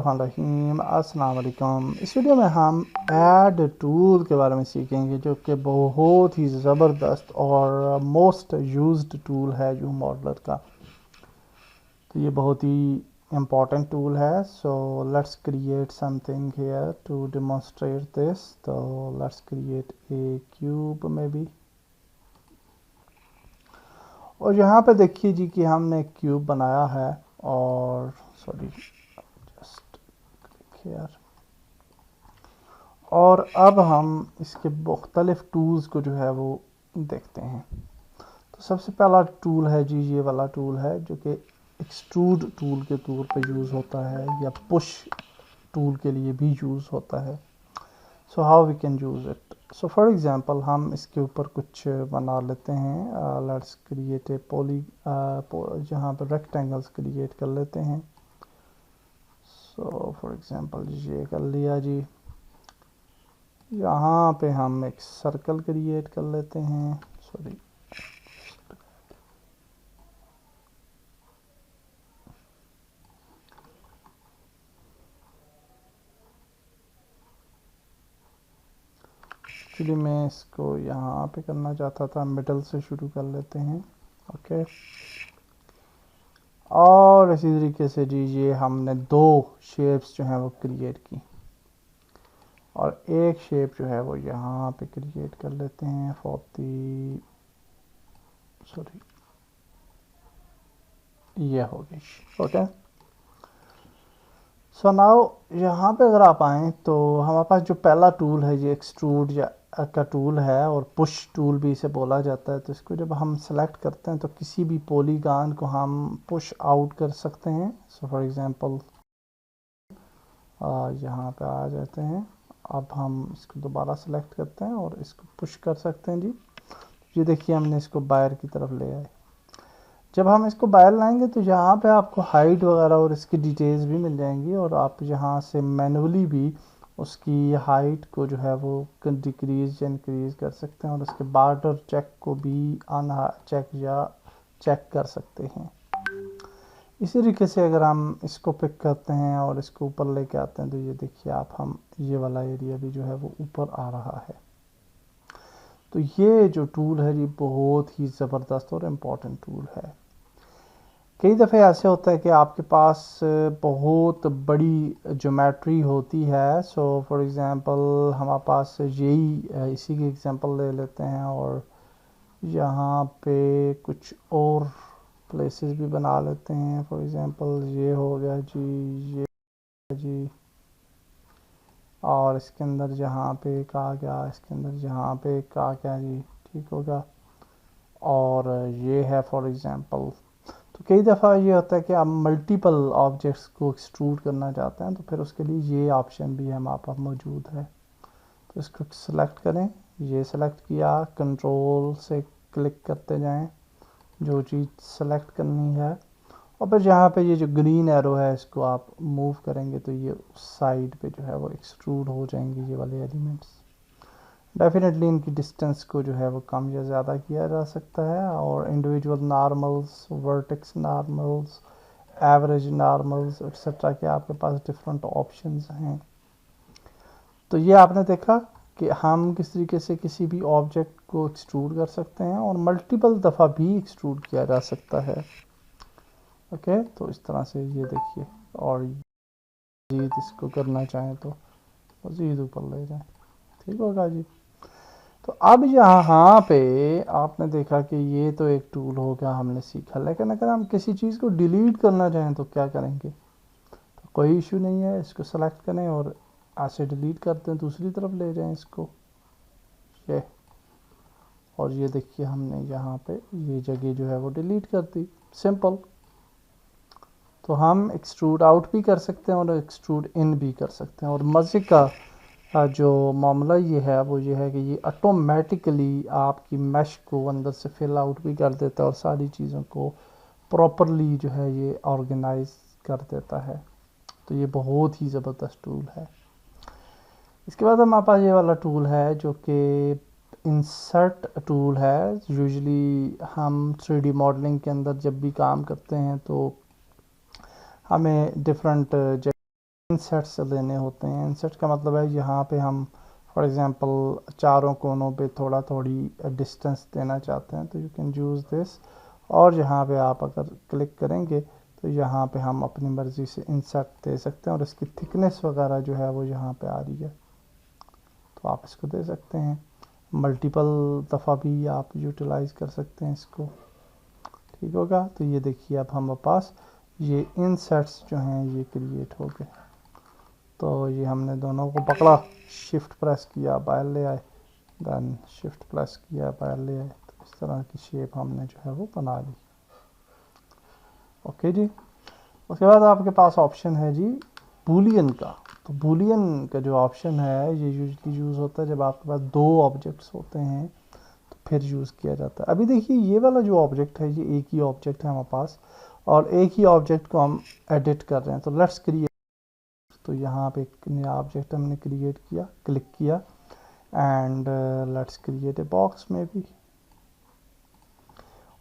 बिस्मिल्लाहिर्रहमानिर्रहीम। अस्सलाम वालेकुम। इस वीडियो में हम ऐड टूल के बारे में सीखेंगे जो कि बहुत ही ज़बरदस्त और मोस्ट यूज्ड टूल है जो मॉडलर का। तो ये बहुत ही इम्पॉर्टेंट टूल है। So let's create something here to demonstrate this. तो लेट्स क्रिएट ए क्यूब में भी। और यहाँ पे देखिए जी कि हमने एक क्यूब बनाया है और सॉरी जस्ट हियर। और अब हम इसके मुख्तलिफ टूल्स को जो है वो देखते हैं। तो सबसे पहला टूल है जी ये वाला टूल है जो कि एक्सट्रूड टूल के तौर पे यूज़ होता है या पुश टूल के लिए भी यूज़ होता है। So how we can use it. So for example हम इसके ऊपर कुछ बना लेते हैं। लेट्स क्रिएट ए पॉली जहाँ पर रेक्टेंगल्स क्रिएट कर लेते हैं। सो फॉर एग्जांपल ये कर लिया जी। यहाँ पे हम एक सर्कल क्रिएट कर लेते हैं। सॉरी एक्चुअली मैं इसको यहाँ पे करना चाहता था, मिडल से शुरू कर लेते हैं। ओके। और इसी तरीके से जी ये हमने दो शेप्स जो हैं वो क्रिएट की और एक शेप जो है वो यहाँ पे क्रिएट कर लेते हैं फॉर दी सॉरी ये हो गई। ओके। सो नाउ यहाँ पे अगर आप आएँ तो हमारे पास जो पहला टूल है ये एक्सट्रूड या का टूल है और पुश टूल भी इसे बोला जाता है। तो इसको जब हम सेलेक्ट करते हैं तो किसी भी पॉलीगॉन को हम पुश आउट कर सकते हैं। सो फॉर एग्जांपल यहाँ पे आ जाते हैं। अब हम इसको दोबारा सेलेक्ट करते हैं और इसको पुश कर सकते हैं जी। ये देखिए हमने इसको बाहर की तरफ ले आए। जब हम इसको बाहर लाएंगे तो यहाँ पे आपको हाइट वगैरह और इसकी डिटेल्स भी मिल जाएंगी और आप यहाँ से मैनुअली भी उसकी हाइट को जो है वो डिक्रीज या इंक्रीज कर सकते हैं और उसके बॉर्डर चेक को भी चेक या चेक कर सकते हैं। इसी तरीके से अगर हम इसको पिक करते हैं और इसको ऊपर लेके आते हैं तो ये देखिए आप हम ये वाला एरिया भी जो है वो ऊपर आ रहा है। तो ये जो टूल है ये बहुत ही ज़बरदस्त और इम्पॉर्टेंट टूल है। कई दफ़े ऐसे होता है कि आपके पास बहुत बड़ी ज्योमेट्री होती है। सो फॉर एग्ज़ाम्पल हमारे पास यही इसी की एग्ज़ाम्पल ले लेते हैं और यहाँ पे कुछ और प्लेसेस भी बना लेते हैं। फॉर एग्ज़ाम्पल ये हो गया जी, ये जी, और इसके अंदर जहाँ पे कहा गया इसके अंदर जहाँ पे कहा गया जी, ठीक होगा। और ये है फॉर एग्ज़ाम्पल। तो कई दफ़ा ये होता है कि आप मल्टीपल ऑब्जेक्ट्स को एक्सट्रूड करना चाहते हैं तो फिर उसके लिए ये ऑप्शन भी हमारे पास मौजूद है। तो इसको सेलेक्ट करें, ये सेलेक्ट किया, कंट्रोल से क्लिक करते जाएं जो चीज़ सेलेक्ट करनी है और फिर यहाँ पे ये जो ग्रीन एरो है इसको आप मूव करेंगे तो ये साइड पे जो है वो एक्सट्रूड हो जाएंगे ये वाले एलिमेंट्स। डेफिनेटली इनकी डिस्टेंस को जो है वो कम या ज़्यादा किया जा सकता है और individual normals, vertex normals, average normals etcetera के आपके पास डिफरेंट ऑप्शंस हैं। तो ये आपने देखा कि हम किस तरीके से किसी भी ऑब्जेक्ट को एक्सट्रूड कर सकते हैं और मल्टीपल दफ़ा भी एक्सट्रूड किया जा सकता है। ओके। तो इस तरह से ये देखिए और मज़ीद इसको करना चाहें तो मज़ीद ऊपर ले जाएं, ठीक होगा जी। तो अब यहाँ पे आपने देखा कि ये तो एक टूल हो गया हमने सीखा, लेकिन अगर हम किसी चीज़ को डिलीट करना चाहें तो क्या करेंगे। तो कोई इशू नहीं है, इसको सेलेक्ट करें और ऐसे डिलीट करते हैं, दूसरी तरफ ले जाएं इसको ये। और ये देखिए हमने यहाँ पे ये जगह जो है वो डिलीट कर दी, सिंपल। तो हम एक्सट्रूड आउट भी कर सकते हैं और एक्सट्रूड इन भी कर सकते हैं। और मज़े का जो मामला ये है वो ये है कि ये ऑटोमेटिकली आपकी मैश को अंदर से फिल आउट भी कर देता है और सारी चीज़ों को प्रॉपरली जो है ये ऑर्गेनाइज कर देता है। तो ये बहुत ही ज़बरदस्त टूल है। इसके बाद हमारे पास ये वाला टूल है जो कि इंसर्ट टूल है। यूजुअली हम 3D मॉडलिंग के अंदर जब भी काम करते हैं तो हमें डिफरेंट इंसर्ट्स लेने होते हैं। इंसर्ट का मतलब है यहाँ पे हम फॉर एग्जांपल चारों कोनों पे थोड़ा थोड़ी डिस्टेंस देना चाहते हैं, तो यू कैन यूज़ दिस। और यहाँ पे आप अगर क्लिक करेंगे तो यहाँ पे हम अपनी मर्ज़ी से इंसर्ट दे सकते हैं, और इसकी थिकनेस वगैरह जो है वो यहाँ पे आ रही है, तो आप इसको दे सकते हैं। मल्टीपल दफ़ा भी आप यूटिलाइज़ कर सकते हैं इसको, ठीक होगा। तो ये देखिए अब हमारे पास ये इंसर्ट्स जो हैं ये क्रिएट हो गए। तो ये हमने दोनों को पकड़ा, शिफ्ट प्रेस किया, बाहर ले आए, देन शिफ्ट प्रेस किया, बाहर ले आए, तो इस तरह की शेप हमने जो है वो बना ली। ओके जी। उसके बाद आपके पास ऑप्शन है जी बूलियन का। तो बूलियन का जो ऑप्शन है ये यूजली यूज़ होता है जब आपके पास दो ऑब्जेक्ट्स होते हैं, तो फिर यूज़ किया जाता है। अभी देखिए ये वाला जो ऑब्जेक्ट है ये एक ही ऑब्जेक्ट है हमारे पास, और एक ही ऑब्जेक्ट को हम एडिट कर रहे हैं। तो लेट्स क्रिएट, तो यहाँ पे एक नया ऑब्जेक्ट हमने क्रिएट किया, क्लिक किया, and let's create a box में भी,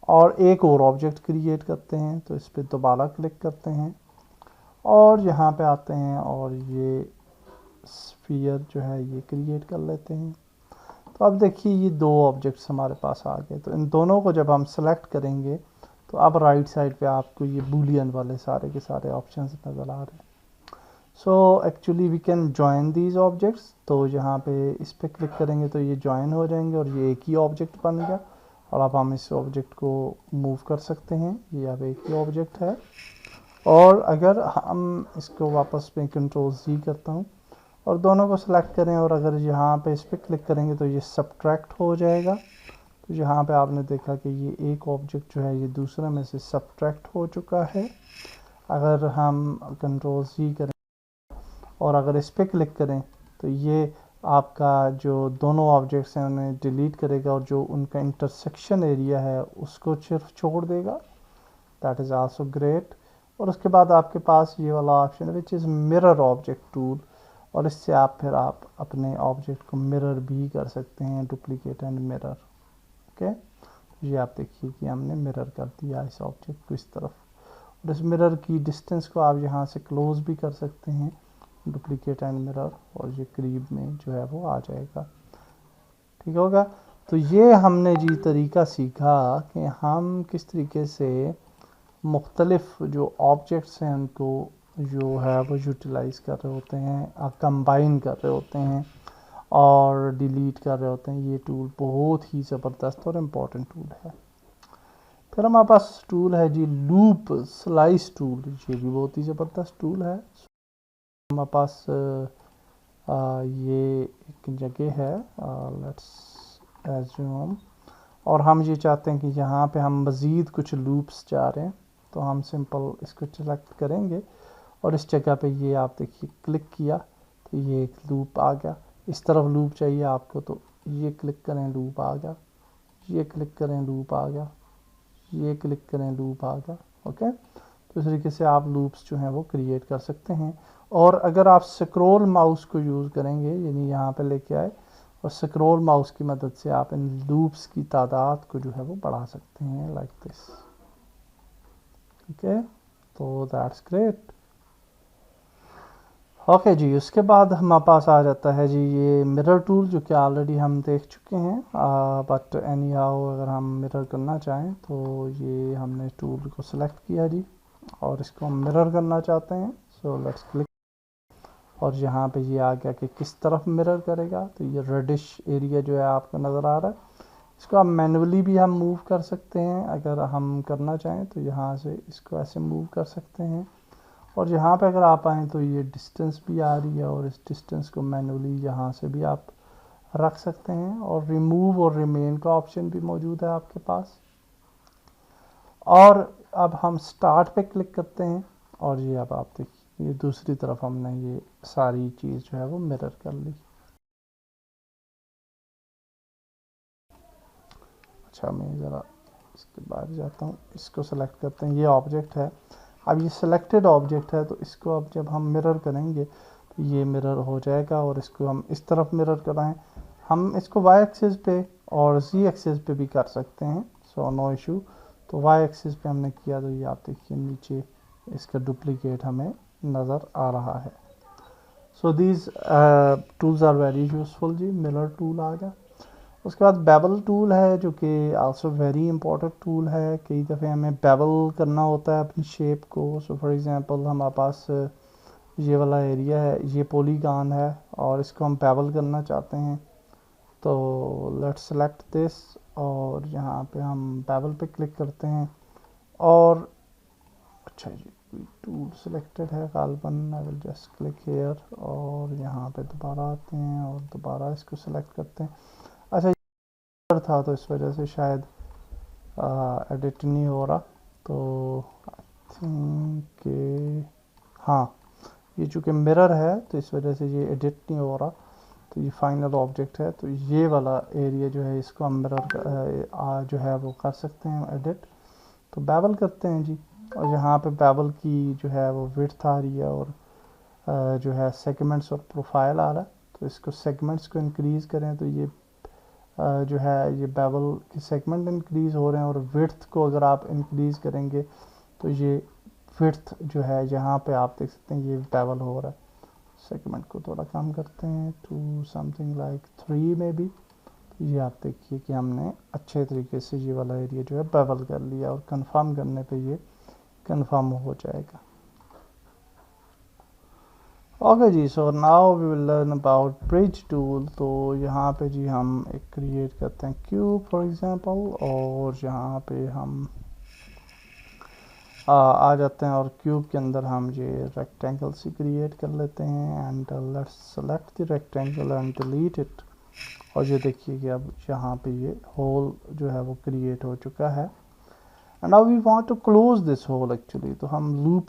और एक और ऑब्जेक्ट क्रिएट करते हैं। तो इस पर दोबारा क्लिक करते हैं और यहाँ पे आते हैं और ये स्फीयर जो है ये क्रिएट कर लेते हैं। तो अब देखिए ये दो ऑब्जेक्ट्स हमारे पास आ गए। तो इन दोनों को जब हम सेलेक्ट करेंगे तो अब राइट साइड पे आपको ये बूलियन वाले सारे के सारे ऑप्शंस नज़र आ रहे हैं। So actually we can join these objects. तो यहाँ पे इस पर क्लिक करेंगे तो ये जॉइन हो जाएंगे और ये एक ही ऑब्जेक्ट बन गया। और अब हम इस ऑब्जेक्ट को मूव कर सकते हैं, ये अब एक ही ऑब्जेक्ट है। और अगर हम इसको वापस में कंट्रोल जी करता हूँ और दोनों को सिलेक्ट करें, और अगर यहाँ पे इस पर क्लिक करेंगे तो ये सब्ट्रैक्ट हो जाएगा। तो यहाँ पे आपने देखा कि ये एक ऑब्जेक्ट जो है ये दूसरे में से सब्ट्रैक्ट हो चुका है। अगर हम कंट्रोल जी करें और अगर इस पर क्लिक करें तो ये आपका जो दोनों ऑब्जेक्ट्स हैं उन्हें डिलीट करेगा, और जो उनका इंटरसेक्शन एरिया है उसको सिर्फ छोड़ देगा। That is also great. और उसके बाद आपके पास ये वाला ऑप्शन है which is mirror object tool, और इससे आप फिर आप अपने ऑब्जेक्ट को मिरर भी कर सकते हैं, डुप्लीकेट एंड मिरर। ओके, ये आप देखिए कि हमने मिरर कर दिया इस ऑब्जेक्ट को इस तरफ, और इस मिरर की डिस्टेंस को आप यहाँ से क्लोज भी कर सकते हैं, डुप्लीकेट एंड मिरर, और ये करीब में जो है वो आ जाएगा, ठीक होगा। तो ये हमने जी तरीका सीखा कि हम किस तरीके से मुख्तलिफ जो ऑब्जेक्ट्स हैं उनको जो है वो यूटिलाइज़ कर रहे होते हैं, कंबाइन कर रहे होते हैं और डिलीट कर रहे होते हैं। ये टूल बहुत ही ज़बरदस्त और इम्पोर्टेंट टूल है। फिर हमारे पास टूल है जी लूप स्लाइस टूल, ये भी बहुत ही ज़बरदस्त टूल है। हमारे पास ये एक जगह है, लेट्स एज्यूम, और हम ये चाहते हैं कि यहाँ पे हम मज़ीद कुछ लूप्स जा रहे हैं, तो हम सिंपल इसको सेलेक्ट करेंगे और इस जगह पे ये आप देखिए क्लिक किया तो ये एक लूप आ गया। इस तरफ लूप चाहिए आपको तो ये क्लिक करें लूप आ गया, ये क्लिक करें लूप आ गया, ये क्लिक करें लूप आ गया। ओके, तो इस तरीके से आप लूप्स जो हैं वो क्रिएट कर सकते हैं। और अगर आप स्क्रॉल माउस को यूज़ करेंगे, यानी यहाँ पे लेके आए और स्क्रॉल माउस की मदद से आप इन लूप्स की तादाद को जो है वो बढ़ा सकते हैं, लाइक दिस। ओके, तो दैट्स ग्रेट। ओके जी, उसके बाद हमारे पास आ जाता है जी ये मिरर टूल, जो कि ऑलरेडी हम देख चुके हैं, बट एनी हाउ अगर हम मिरर करना चाहें तो ये हमने टूल को सिलेक्ट किया जी और इसको हम मिरर करना चाहते हैं। सो लेट्स क्लिक, और यहाँ पे ये आ गया कि किस तरफ मिरर करेगा। तो ये रेडिश एरिया जो है आपको नज़र आ रहा है, इसको आप मैनुअली भी हम मूव कर सकते हैं। अगर हम करना चाहें तो यहाँ से इसको ऐसे मूव कर सकते हैं, और यहाँ पे अगर आप आएँ तो ये डिस्टेंस भी आ रही है, और इस डिस्टेंस को मैनुअली यहाँ से भी आप रख सकते हैं। और रिमूव और रिमेन का ऑप्शन भी मौजूद है आपके पास। और अब हम स्टार्ट पे क्लिक करते हैं, और ये अब आप देखिए ये दूसरी तरफ हमने ये सारी चीज़ जो है वो मिरर कर ली। अच्छा, मैं ज़रा इसके बाहर जाता हूँ, इसको सेलेक्ट करते हैं, ये ऑब्जेक्ट है। अब ये सिलेक्टेड ऑब्जेक्ट है, तो इसको अब जब हम मिरर करेंगे तो ये मिरर हो जाएगा, और इसको हम इस तरफ मिरर कराएं। हम इसको वाई एक्सिस पे और जी एक्सिस पे भी कर सकते हैं, सो नो इशू। तो वाई एक्सिस पे हमने किया तो ये आप देखिए नीचे इसका डुप्लीकेट हमें नज़र आ रहा है। So these tools are very useful ji. Mirror tool आ गया। उसके बाद बेवल टूल है जो कि आल्सो वेरी इंपॉर्टेंट टूल है। कई दफ़े हमें बेवल करना होता है अपनी शेप को। सो फॉर एग्जांपल हमारे पास ये वाला एरिया है, ये पॉलीगॉन है और इसको हम बेवल करना चाहते हैं। तो लेट्स सेलेक्ट दिस और यहाँ पे हम बेवल पे क्लिक करते हैं और अच्छा जी टूल सिलेक्टेड है गालबन। I will just click here और यहाँ पे दोबारा आते हैं और दोबारा इसको सिलेक्ट करते हैं। अच्छा था तो इस वजह से शायद एडिट नहीं हो रहा। तो आई थिंक हाँ, ये चूँकि मिरर है तो इस वजह से ये एडिट नहीं हो रहा। तो ये फाइनल ऑब्जेक्ट है, तो ये वाला एरिया जो है इसको हम मिरर जो है वो कर सकते हैं एडिट। तो बेवल करते हैं जी और यहाँ पे बेवल की जो है वो विड्थ आ रही है और जो है सेगमेंट्स और प्रोफाइल आ रहा है। तो इसको सेगमेंट्स को इंक्रीज़ करें तो ये जो है ये बेवल के सेगमेंट इंक्रीज़ हो रहे हैं और विड्थ को अगर आप इंक्रीज़ करेंगे तो ये विड्थ जो है यहाँ पे आप देख सकते हैं ये बेवल हो रहा है। सेगमेंट को थोड़ा कम करते हैं टू समथिंग लाइक 3 में भी। तो ये आप देखिए कि हमने अच्छे तरीके से ये वाला एरिया जो है बेवल कर लिया और कंफर्म करने पे ये कंफर्म हो जाएगा। ओके जी, so now we will learn about bridge tool. तो यहाँ पे जी हम एक क्रिएट करते हैं क्यूब फॉर एग्जांपल और यहाँ पे हम आ जाते हैं और क्यूब के अंदर हम ये रेक्टेंगल सी क्रिएट कर लेते हैं and let's select the rectangle and delete it. और ये देखिए कि अब यहाँ पे ये होल जो है वो क्रिएट हो चुका है। And now we want to close this hole actually, तो हम लूप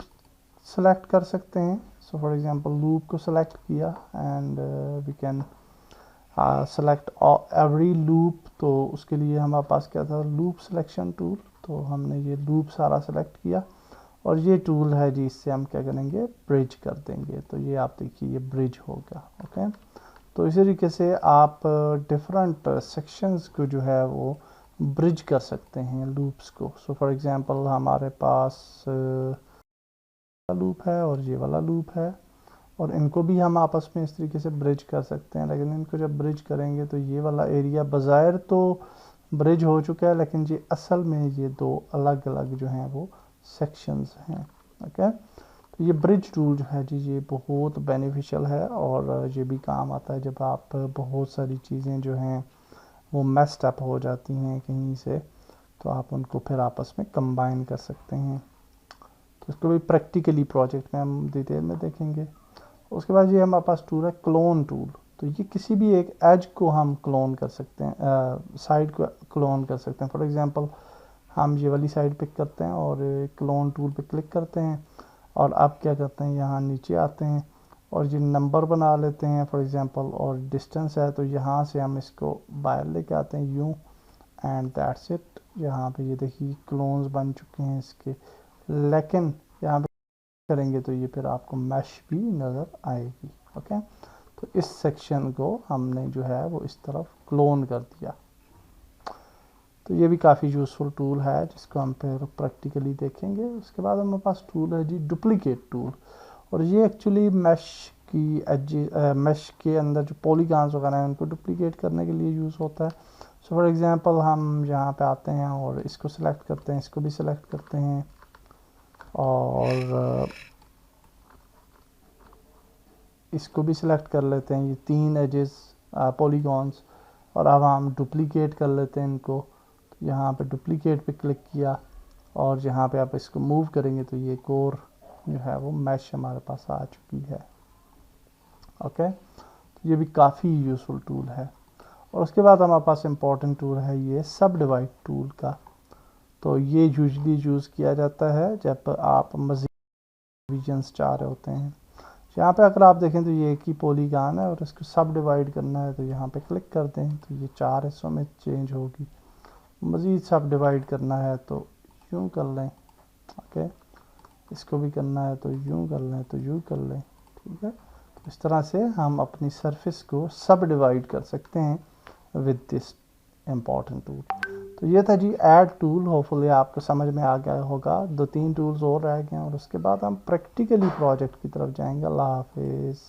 सेलेक्ट कर सकते हैं। सो फॉर एग्जांपल लूप को सेलेक्ट किया and we can select every loop. तो उसके लिए हमारे पास क्या था, लूप सिलेक्शन टूल। तो हमने ये लूप सारा सेलेक्ट किया और ये टूल है जी, इससे हम क्या करेंगे, ब्रिज कर देंगे। तो ये आप देखिए ये ब्रिज हो गया। ओके, तो इसी तरीके से आप डिफरेंट सेक्शंस को जो है वो ब्रिज कर सकते हैं लूप्स को। सो फॉर एग्जांपल हमारे पास लूप है और ये वाला लूप है और इनको भी हम आपस में इस तरीके से ब्रिज कर सकते हैं। लेकिन इनको जब ब्रिज करेंगे तो ये वाला एरिया बज़ाहिर तो ब्रिज हो चुका है, लेकिन ये असल में ये दो अलग अलग जो हैं वो सेक्शंस हैं। ओके, तो ये ब्रिज टूल जो है जी ये बहुत बेनिफिशियल है और ये भी काम आता है जब आप बहुत सारी चीज़ें जो हैं वो मेस्ड अप हो जाती हैं कहीं से, तो आप उनको फिर आपस में कंबाइन कर सकते हैं। तो इसको भी प्रैक्टिकली प्रोजेक्ट में हम डिटेल में देखेंगे। उसके बाद ये हमारे पास टूल है क्लोन टूल। तो ये किसी भी एक एज को हम क्लोन कर सकते हैं, साइड को क्लोन कर सकते हैं। फॉर एग्जांपल हम ये वाली साइड पिक करते हैं और क्लोन टूल पे क्लिक करते हैं और अब क्या करते हैं, यहाँ नीचे आते हैं और ये नंबर बना लेते हैं फॉर एग्जांपल, और डिस्टेंस है तो यहाँ से हम इसको बाहर लेके आते हैं यूँ एंड दैट्स इट। यहाँ पे ये देखिए क्लोन्स बन चुके हैं इसके। लेकिन यहाँ पे करेंगे तो ये फिर आपको मैश भी नज़र आएगी। ओके, तो इस सेक्शन को हमने जो है वो इस तरफ क्लोन कर दिया। तो ये भी काफ़ी यूज़फुल टूल है जिसको हम फिर प्रैक्टिकली देखेंगे। उसके बाद हमारे पास टूल है जी डुप्लीकेट टूल, और ये एक्चुअली मैश की मैश के अंदर जो पॉलीगॉन्स वगैरह हैं उनको डुप्लीकेट करने के लिए यूज़ होता है। सो फॉर एग्जांपल हम यहाँ पे आते हैं और इसको सिलेक्ट करते हैं, इसको भी सिलेक्ट करते हैं और इसको भी सिलेक्ट कर लेते हैं, ये 3 एजेस पॉलीगॉन्स, और अब हम डुप्लीकेट कर लेते हैं इनको। तो यहाँ पे डुप्लीकेट पे क्लिक किया और यहाँ पे आप इसको मूव करेंगे तो ये कोर जो है वो मैश हमारे पास आ चुकी है। ओके, तो ये भी काफ़ी यूज़फुल टूल है। और उसके बाद हमारे पास इम्पॉर्टेंट टूल है ये सब डिवाइड टूल का। तो ये यूजली यूज़ किया जाता है जब आप मज़ीद रीजन्स चाह रहे होते हैं। यहाँ पे अगर आप देखें तो ये एक ही पॉलीगॉन है और इसको सब डिवाइड करना है तो यहाँ पे क्लिक करते हैं तो ये 4 हिस्सों में चेंज होगी। मज़ीद सब डिवाइड करना है तो यूँ कर लें। ओके, इसको भी करना है तो यूँ कर लें, तो यूँ कर लें। ठीक है, तो इस तरह से हम अपनी सरफेस को सब डिवाइड कर सकते हैं विद दिस इम्पॉर्टेंट टूल। तो ये था जी ऐड टूल। होपफुली आपको समझ में आ गया होगा। 2-3 टूल्स और रह गए हैं और उसके बाद हम प्रैक्टिकली प्रोजेक्ट की तरफ जाएंगे। अल्लाह हाफिज़।